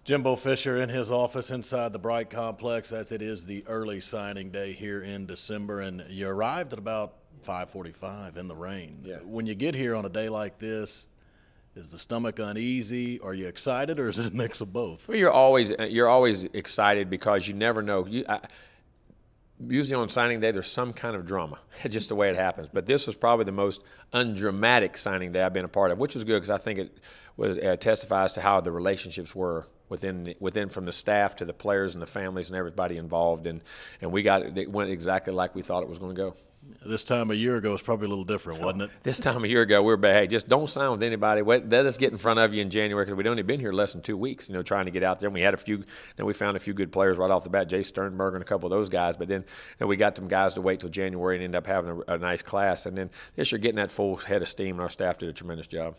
Jimbo Fisher in his office inside the Bright Complex, as it is the early signing day here in December, and you arrived at about 5:45 in the rain. Yeah. When you get here on a day like this, is the stomach uneasy? Are you excited, or is it a mix of both? Well, you're always excited because you never know. Usually on signing day, there's some kind of drama, just the way it happens. But this was probably the most undramatic signing day I've been a part of, which was good because I think it was testifies to how the relationships were within from the staff to the players and the families and everybody involved, and it went exactly like we thought it was going to go. This time a year ago was probably a little different, wasn't it? This time a year ago, we were hey, just don't sign with anybody. Let us get in front of you in January because we'd only been here less than 2 weeks, trying to get out there. And we had we found a few good players right off the bat, Jay Sternberger and a couple of those guys. But then we got them guys to wait till January and end up having a nice class. And then this year, getting that full head of steam, and our staff did a tremendous job.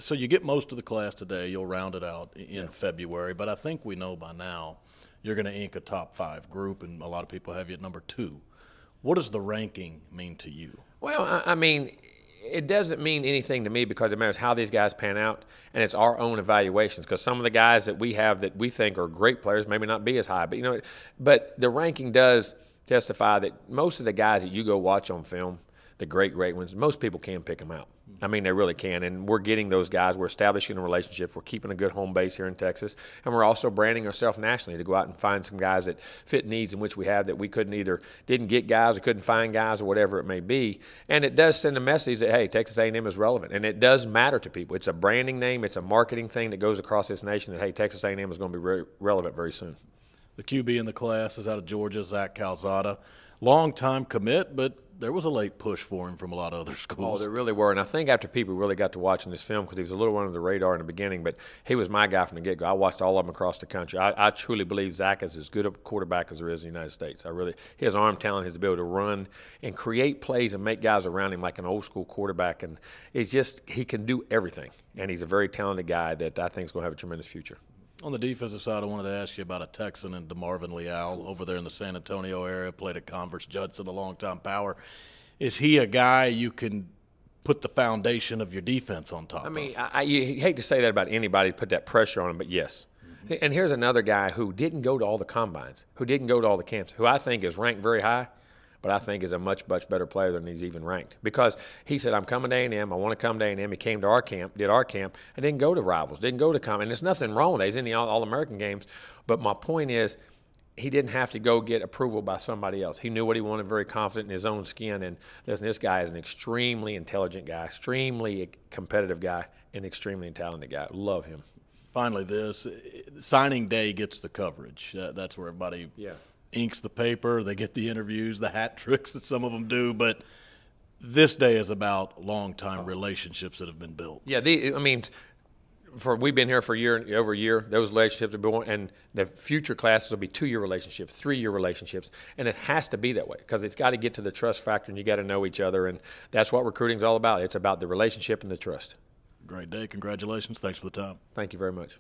So you get most of the class today. You'll round it out in February. But I think we know by now you're going to ink a top 5 group, and a lot of people have you at number 2. What does the ranking mean to you? Well, I mean, it doesn't mean anything to me because it matters how these guys pan out, and it's our own evaluations. Because some of the guys that we have that we think are great players maybe not be as high, but the ranking does testify that most of the guys that you go watch on film, the great ones, most people can pick them out. I mean, they really can, and we're getting those guys. We're establishing a relationship. We're keeping a good home base here in Texas, and we're also branding ourselves nationally to go out and find some guys that fit needs in which we have that we didn't get guys, or couldn't find guys, or whatever it may be. And it does send a message that, hey, Texas A&M is relevant, and it does matter to people. It's a branding name. It's a marketing thing that goes across this nation that, hey, Texas A&M is going to be very relevant very soon. The QB in the class is out of Georgia, Zach Calzada. Long-time commit, but there was a late push for him from a lot of other schools. Oh, there really were. And I think after people really got to watching this film, because he was a little under the radar in the beginning, but he was my guy from the get-go. I watched all of them across the country. I truly believe Zach is as good a quarterback as there is in the United States. His arm talent, his ability to run and create plays and make guys around him like an old-school quarterback. And he can do everything. And he's a very talented guy that I think is going to have a tremendous future. On the defensive side, I wanted to ask you about a Texan and DeMarvin Leal over there in the San Antonio area, played at Converse Judson, a long-time Power. Is he a guy you can put the foundation of your defense on top of? I mean, you hate to say that about anybody, put that pressure on him, but yes. Mm-hmm. And here's another guy who didn't go to all the combines, who didn't go to all the camps, who I think is ranked very high, but I think is a much, much better player than he's even ranked. Because he said, I'm coming to A&M, I want to come to A&M. He came to our camp, did our camp, and didn't go to rivals, didn't go to combine. And there's nothing wrong with that. He's in the All-American games. But my point is, he didn't have to go get approval by somebody else. He knew what he wanted, very confident in his own skin. And listen, this guy is an extremely intelligent guy, extremely competitive guy, and extremely talented guy. Love him. Finally, signing day gets the coverage. That's where everybody inks the paper. They get the interviews, the hat tricks that some of them do. But this day is about long-time relationships that have been built. Yeah, we've been here for over a year. Those relationships have been, and the future classes will be 2-year relationships, 3-year relationships, and it has to be that way because it's got to get to the trust factor, and you got to know each other, and that's what recruiting is all about. It's about the relationship and the trust. Great day. Congratulations. Thanks for the time. Thank you very much.